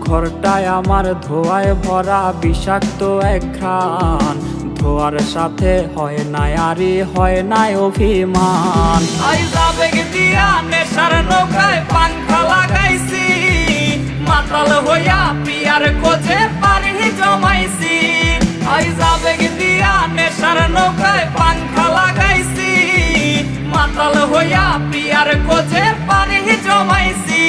ঘরটায় আমার ধোঁয়ায় ভরা বিষাক্ত এক ঘ্রাণ, ধোঁয়ার সাথে হয় নাই আরে হয় নাই অভিমান। আইজ আবেগ দিয়া নেশার নৌকায় পাংখা লাগাইছি, মাতাল হইয়া পিয়ার খোঁজে পানি জমাইছি। আইজ আবেগ দিয়া নেশার নৌকায় পাংখা লাগাইছি, মাতাল হইয়া পিয়ার খোঁজে পানি জমাইছি।